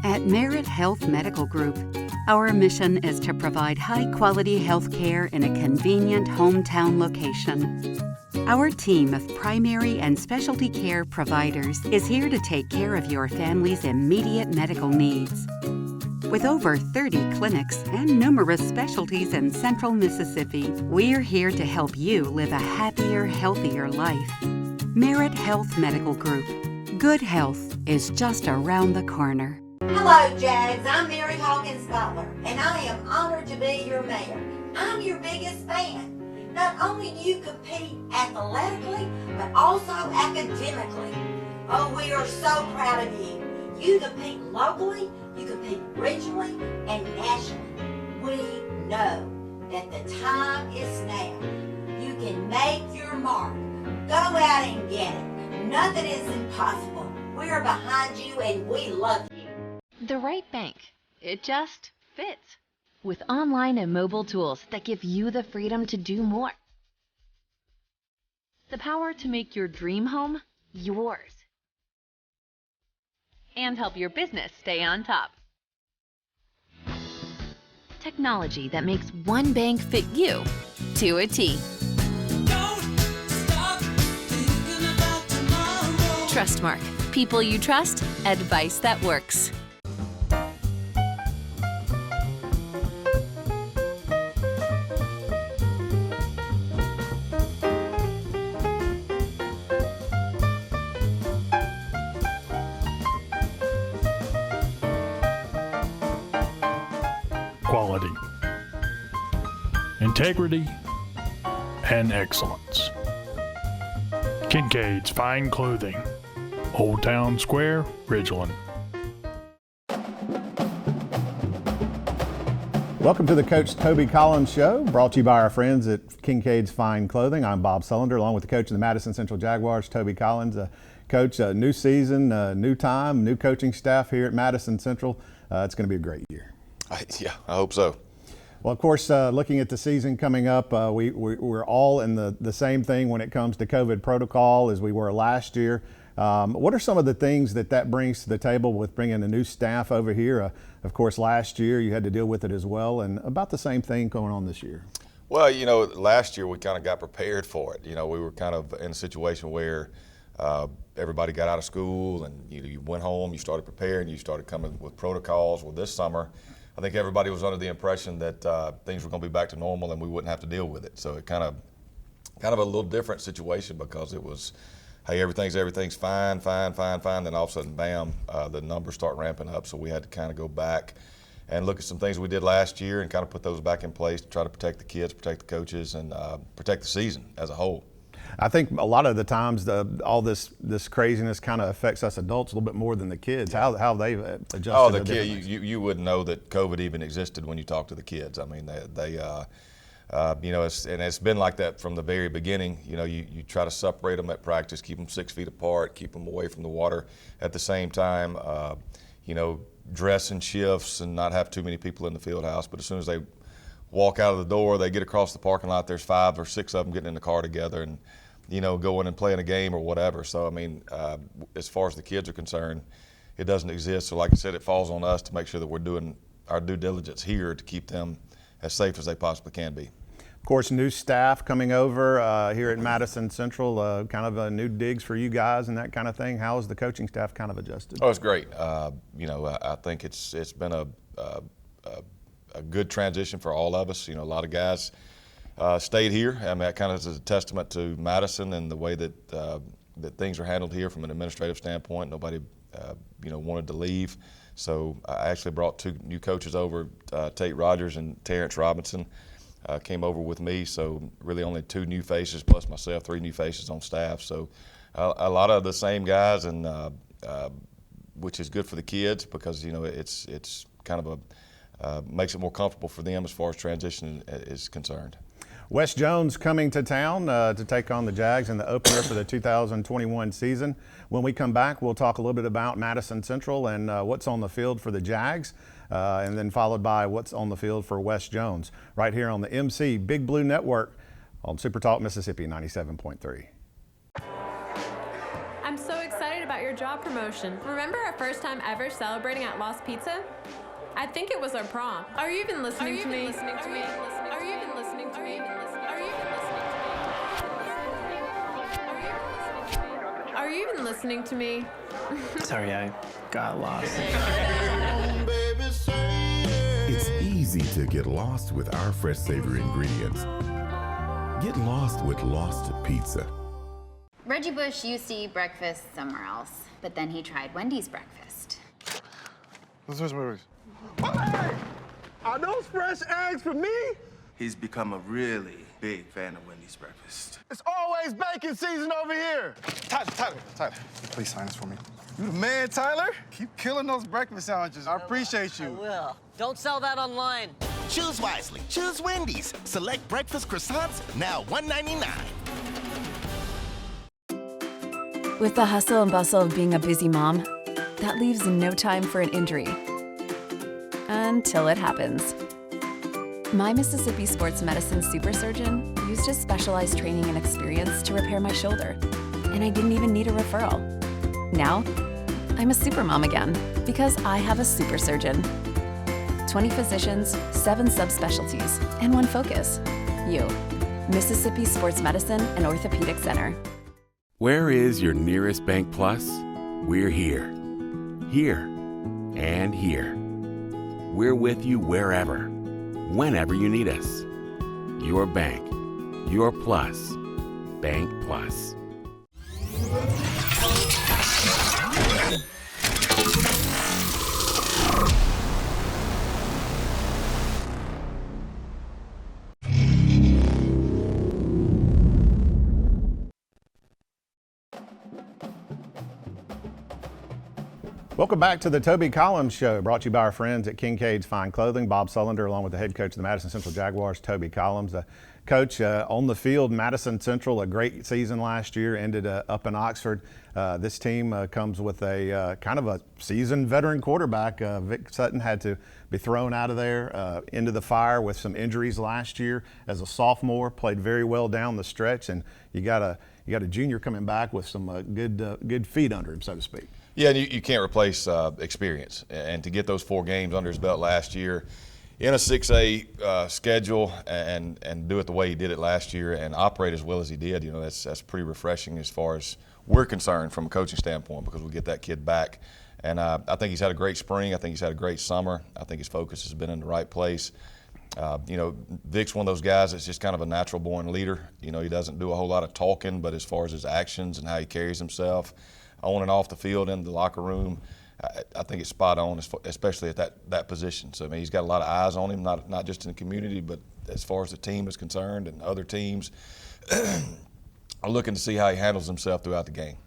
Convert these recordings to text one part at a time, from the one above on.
At Merit Health Medical Group, our mission is to provide high-quality health care in a convenient hometown location. Our team of primary and specialty care providers is here to take care of your family's immediate medical needs. With over 30 clinics and numerous specialties in Central Mississippi, we're here to help you live a happier, healthier life. Merit Health Medical Group. Good health is just around the corner. Hello, Jags. I'm Mary Hawkins Butler, and I am honored to be your mayor. I'm your biggest fan. Not only do you compete athletically, but also academically. Oh, we are so proud of you. You compete locally, you compete regionally, and nationally. We know that the time is now. You can make your mark. Go out and get it. Nothing is impossible. We are behind you, and we love you. The right bank. It just fits. With online and mobile tools that give you the freedom to do more. The power to make your dream home yours. And help your business stay on top. Technology that makes one bank fit you to a T. Trustmark. People you trust, advice that works. Quality, integrity, and excellence. Kincaid's Fine Clothing, Old Town Square, Ridgeland. Welcome to the Coach Toby Collins Show, brought to you by our friends at Kincaid's Fine Clothing. I'm Bob Sullender, along with the coach of the Madison Central Jaguars, Toby Collins. Coach, new season, new time, new coaching staff here at Madison Central. It's going to be a great year. Yeah, I hope so. Well, of course, looking at the season coming up, we're all in the same thing when it comes to COVID protocol as we were last year. What are some of the things that brings to the table with bringing a new staff over here? Of course, last year you had to deal with it as well, and about the same thing going on this year. Well, last year we kind of got prepared for it. We were kind of in a situation where everybody got out of school and you went home, you started preparing, you started coming with protocols. Well, this summer, I think everybody was under the impression that things were going to be back to normal and we wouldn't have to deal with it. So it kind of a little different situation because it was, hey, everything's fine. Then all of a sudden, bam, the numbers start ramping up. So we had to kind of go back and look at some things we did last year and kind of put those back in place to try to protect the kids, protect the coaches, and protect the season as a whole. I think a lot of the times all this craziness kind of affects us adults a little bit more than the kids. How they've adjusted. Oh, the kid, you wouldn't know that COVID even existed when you talk to the kids. I mean, it's been like that from the very beginning. You try to separate them at practice, keep them 6 feet apart, keep them away from the water at the same time. Dress in shifts and not have too many people in the field house. But as soon as they walk out of the door, they get across the parking lot, there's 5 or 6 of them getting in the car together and, going and playing a game or whatever. So, I mean, as far as the kids are concerned, it doesn't exist. So like I said, it falls on us to make sure that we're doing our due diligence here to keep them as safe as they possibly can be. Of course, new staff coming over here at Madison Central, kind of new digs for you guys and that kind of thing. How has the coaching staff kind of adjusted? Oh, it's great. I think it's been a good transition for all of us. A lot of guys stayed here. I mean, that kind of is a testament to Madison and the way that things are handled here from an administrative standpoint. Nobody, wanted to leave. So I actually brought 2 new coaches over, Tate Rogers and Terrence Robinson. Came over with me, so really only 2 new faces plus myself, 3 new faces on staff. So a lot of the same guys, and which is good for the kids because it's kind of makes it more comfortable for them as far as transition is concerned. West Jones coming to town to take on the Jags in the opener for the 2021 season. When we come back, we'll talk a little bit about Madison Central and what's on the field for the Jags, and then followed by what's on the field for West Jones, right here on the MC Big Blue Network on Super Talk Mississippi 97.3. I'm so excited about your job promotion. Remember our first time ever celebrating at Lost Pizza? I think it was our prom. Are you even listening to me? Are you even listening to me? Are you even listening to me? Are you even listening to me? Are you even listening to me? Sorry, I got lost. It's easy to get lost with our fresh, savory ingredients. Get lost with Lost Pizza. Reggie Bush used to eat breakfast somewhere else, but then he tried Wendy's breakfast. Hey! Are those fresh eggs for me? He's become a really big fan of Wendy's breakfast. It's always bacon season over here. Tyler. Please sign this for me. You the man, Tyler? Keep killing those breakfast sandwiches. I appreciate you. I will. Don't sell that online. Choose wisely. Choose Wendy's. Select breakfast croissants, now $1.99. With the hustle and bustle of being a busy mom, that leaves no time for an injury. Until it happens. My Mississippi Sports Medicine super surgeon used his specialized training and experience to repair my shoulder, and I didn't even need a referral. Now, I'm a super mom again because I have a super surgeon. 20 physicians, 7 subspecialties, and 1 focus. You. Mississippi Sports Medicine and Orthopedic Center. Where is your nearest Bank Plus? We're here. Here. And here. We're with you wherever, whenever you need us. Your bank. Your plus. Bank Plus. Welcome back to the Toby Collins Show, brought to you by our friends at Kincaid's Fine Clothing. Bob Sullender, along with the head coach of the Madison Central Jaguars, Toby Collins. Coach, on the field, Madison Central, a great season last year, ended up in Oxford. This team comes with a kind of a seasoned veteran quarterback. Vic Sutton had to be thrown out of there into the fire with some injuries last year as a sophomore, played very well down the stretch, and you got a junior coming back with some good feet under him, so to speak. Yeah, and you can't replace experience. And to get those 4 games under his belt last year in a 6A schedule and do it the way he did it last year and operate as well as he did, you know, that's pretty refreshing as far as we're concerned from a coaching standpoint, because we get that kid back. And I think he's had a great spring. I think he's had a great summer. I think his focus has been in the right place. You know, Vic's one of those guys that's just kind of a natural born leader. You know, he doesn't do a whole lot of talking, but as far as his actions and how he carries himself on and off the field, in the locker room, I think it's spot on, especially at that position. So, I mean, he's got a lot of eyes on him, not just in the community, but as far as the team is concerned and other teams are looking to see how he handles himself throughout the game.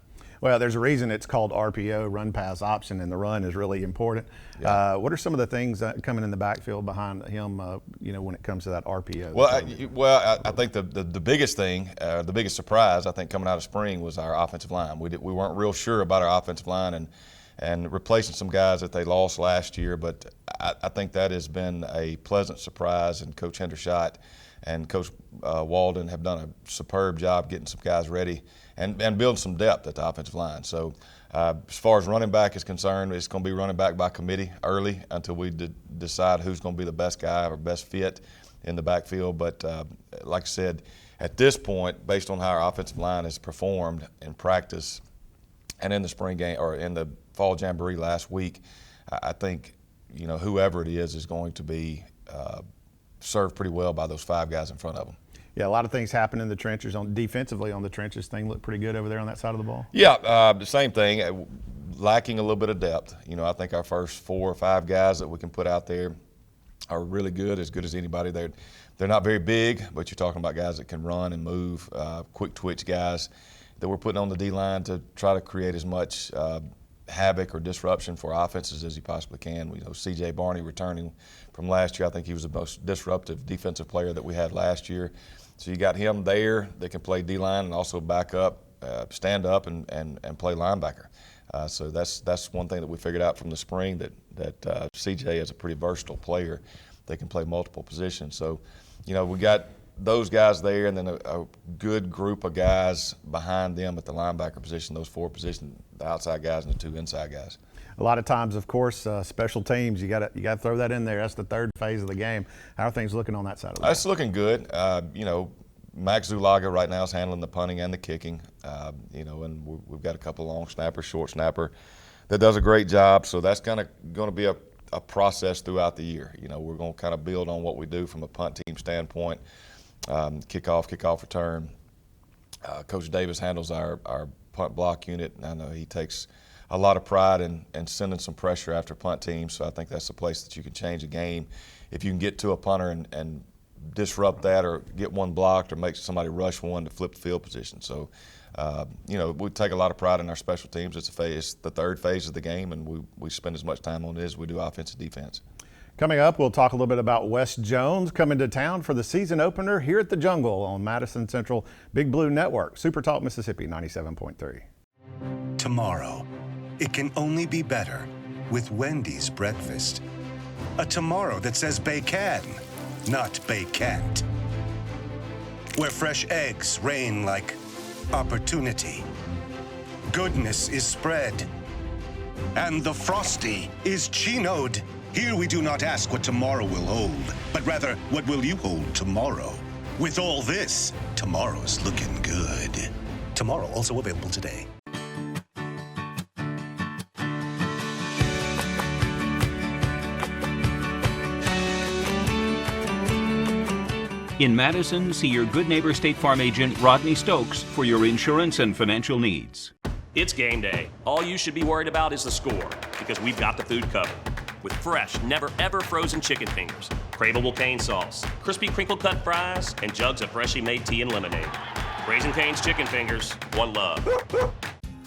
Well, there's a reason it's called RPO, run pass option, and the run is really important. Yeah. What are some of the things coming in the backfield behind him, you know, when it comes to that RPO? Well, I think the biggest thing, the biggest surprise, I think, coming out of spring was our offensive line. We weren't real sure about our offensive line and replacing some guys that they lost last year, but I think that has been a pleasant surprise, and Coach Hendershot and Coach Walden have done a superb job getting some guys ready and building some depth at the offensive line. So as far as running back is concerned, it's going to be running back by committee early until we decide who's going to be the best guy or best fit in the backfield. But like I said, at this point, based on how our offensive line has performed in practice and in the spring game or in the fall jamboree last week, I think, you know, whoever it is going to be served pretty well by those 5 guys in front of them. Yeah, a lot of things happen in the trenches. Defensively on the trenches, thing looked pretty good over there on that side of the ball. Yeah, the same thing. Lacking a little bit of depth. You know, I think our first 4 or 5 guys that we can put out there are really good as anybody. They're not very big, but you're talking about guys that can run and move, quick twitch guys that we're putting on the D-line to try to create as much havoc or disruption for offenses as he possibly can. You know, C.J. Barney returning from last year, I think he was the most disruptive defensive player that we had last year. So you got him there that can play D-line and also back up, stand up and play linebacker. So that's one thing that we figured out from the spring, that C.J. is a pretty versatile player that can play multiple positions. So, you know, we got those guys there, and then a good group of guys behind them at the linebacker position, those 4 positions, the outside guys and the 2 inside guys. A lot of times, of course, special teams, you got to throw that in there. That's the third phase of the game. How are things looking on that side of the ball? It's looking good. Max Zulaga right now is handling the punting and the kicking. And we've got a couple long snappers, short snapper that does a great job. So that's going to be a process throughout the year. We're going to kind of build on what we do from a punt team standpoint, kickoff return. Coach Davis handles our punt block unit. I know he takes a lot of pride in sending some pressure after punt teams. So I think that's the place that you can change a game. If you can get to a punter and disrupt that, or get one blocked, or make somebody rush one to flip the field position. So, we take a lot of pride in our special teams. It's the third phase of the game, and we spend as much time on it as we do offense and defense. Coming up, we'll talk a little bit about West Jones coming to town for the season opener here at the Jungle on Madison Central Big Blue Network. Super Talk Mississippi 97.3. Tomorrow, it can only be better with Wendy's breakfast. A tomorrow that says bacon, not can't. Where fresh eggs reign like opportunity. Goodness is spread. And the Frosty is chinoed. Here we do not ask what tomorrow will hold, but rather, what will you hold tomorrow? With all this, tomorrow's looking good. Tomorrow also available today. In Madison, see your Good Neighbor State Farm agent, Rodney Stokes, for your insurance and financial needs. It's game day. All you should be worried about is the score, because we've got the food covered. With fresh, never ever frozen chicken fingers, craveable cane sauce, crispy crinkle cut fries, and jugs of freshly made tea and lemonade. Raising Cane's Chicken Fingers, one love.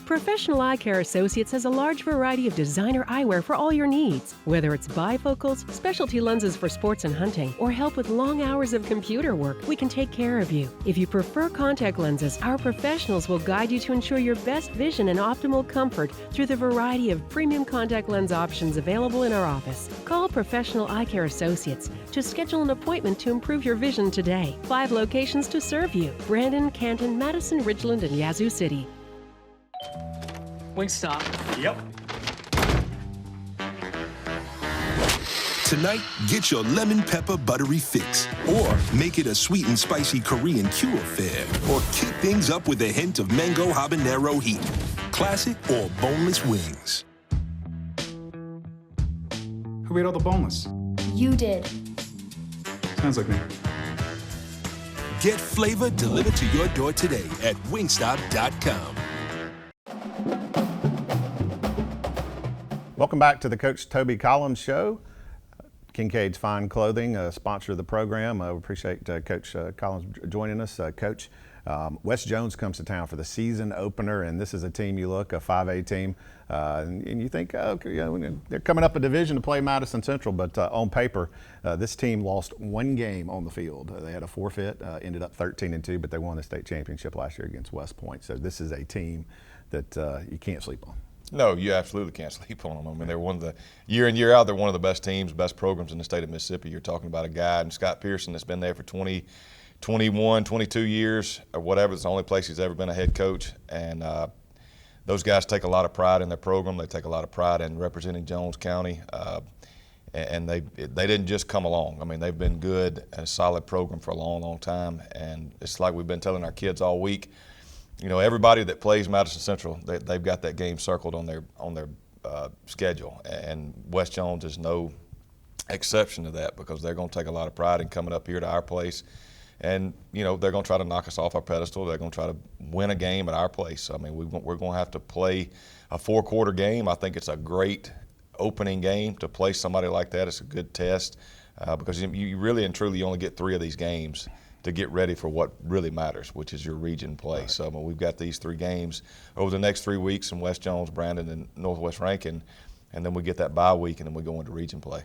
Professional Eye Care Associates has a large variety of designer eyewear for all your needs. Whether it's bifocals, specialty lenses for sports and hunting, or help with long hours of computer work, we can take care of you. If you prefer contact lenses, our professionals will guide you to ensure your best vision and optimal comfort through the variety of premium contact lens options available in our office. Call Professional Eye Care Associates to schedule an appointment to improve your vision today. 5 locations to serve you: Brandon, Canton, Madison, Ridgeland, and Yazoo City. Wingstop. Yep. Tonight, get your lemon pepper buttery fix, or make it a sweet and spicy Korean cure affair, or kick things up with a hint of mango habanero heat. Classic or boneless wings. Who ate all the boneless? You did. Sounds like me. Get flavor delivered to your door today at wingstop.com. Welcome back to the Coach Toby Collins Show. Kincaid's Fine Clothing, sponsor of the program. We appreciate Coach Collins joining us. Coach, West Jones comes to town for the season opener, and this is a team you look, a 5A team, and you think, they're coming up a division to play Madison Central, but on paper, this team lost 1 game on the field. They had a forfeit, ended up 13-2, but they won the state championship last year against West Point. So this is a team that you can't sleep on. No, you absolutely can't sleep on them. I mean, they're one of the, year in, year out, they're one of the best teams, best programs in the state of Mississippi. You're talking about a guy, and Scott Pearson, that's been there for 20, 21, 22 years or whatever. It's the only place he's ever been a head coach. And those guys take a lot of pride in their program. They take a lot of pride in representing Jones County. And they didn't just come along. I mean, they've been good and a solid program for a long, long time. And it's like we've been telling our kids all week, everybody that plays Madison Central, they've got that game circled on their schedule, and West Jones is no exception to that, because they're going to take a lot of pride in coming up here to our place, and they're going to try to knock us off our pedestal. They're going to try to win a game at our place. I mean, we're going to have to play a 4-quarter game. I think it's a great opening game to play somebody like that. It's a good test because you really and truly only get 3 of these games to get ready for what really matters, which is your region play. Right. So we've got these 3 games over the next 3 weeks in West Jones, Brandon, and Northwest Rankin, and then we get that bye week, and then we go into region play.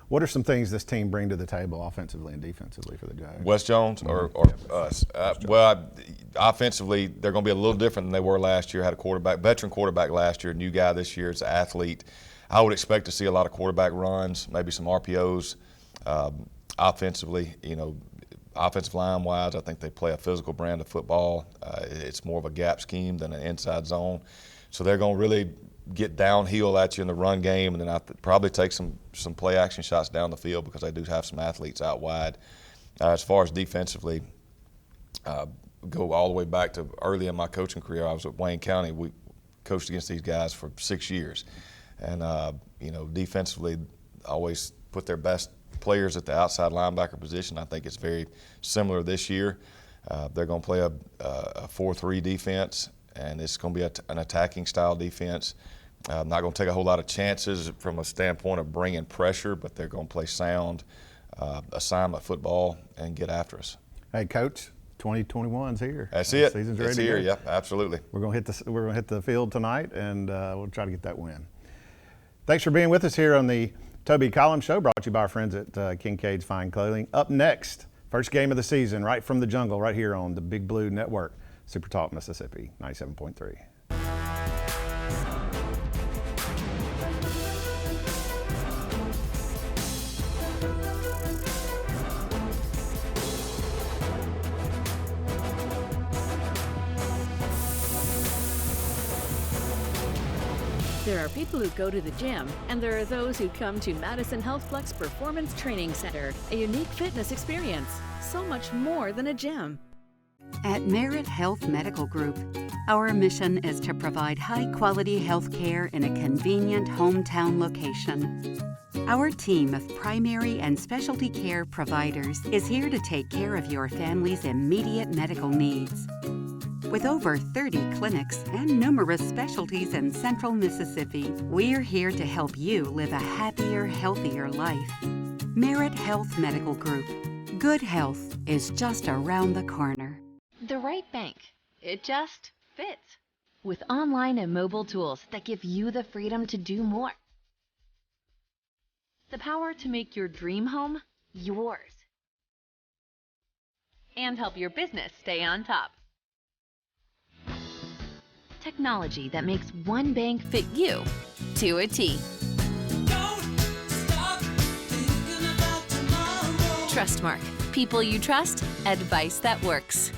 What are some things this team bring to the table offensively and defensively for the Jags? West Jones or us? Offensively, they're going to be a little different than they were last year. Had a veteran quarterback last year, new guy this year. It's an athlete. I would expect to see a lot of quarterback runs, maybe some RPOs. Offensively, offensive line-wise, I think they play a physical brand of football. It's more of a gap scheme than an inside zone. So they're going to really get downhill at you in the run game, and then probably take some play-action shots down the field because they do have some athletes out wide. As far as defensively, go all the way back to early in my coaching career. I was at Wayne County. We coached against these guys for 6 years. And, defensively, always put their best players at the outside linebacker position. I think it's very similar this year. They're going to play a 4-3 defense, and it's going to be an attacking style defense. Not going to take a whole lot of chances from a standpoint of bringing pressure, but they're going to play sound assignment football and get after us. Hey, Coach, 2021's here. That's it. Season's ready it's to here. go. Yep, absolutely. We're going to hit the field tonight, and we'll try to get that win. Thanks for being with us here on the Toby Collums Show, brought to you by our friends at Kincaid's Fine Clothing. Up next, first game of the season, right from the jungle, right here on the Big Blue Network, Super Talk Mississippi, 97.3. There are people who go to the gym, and there are those who come to Madison HealthFlex Performance Training Center, a unique fitness experience, so much more than a gym. At Merit Health Medical Group, our mission is to provide high-quality health care in a convenient hometown location. Our team of primary and specialty care providers is here to take care of your family's immediate medical needs. With over 30 clinics and numerous specialties in central Mississippi, we're here to help you live a happier, healthier life. Merit Health Medical Group. Good health is just around the corner. The right bank. It just fits. With online and mobile tools that give you the freedom to do more. The power to make your dream home yours. And help your business stay on top. Technology that makes one bank fit you to a T. Trustmark. People you trust, advice that works.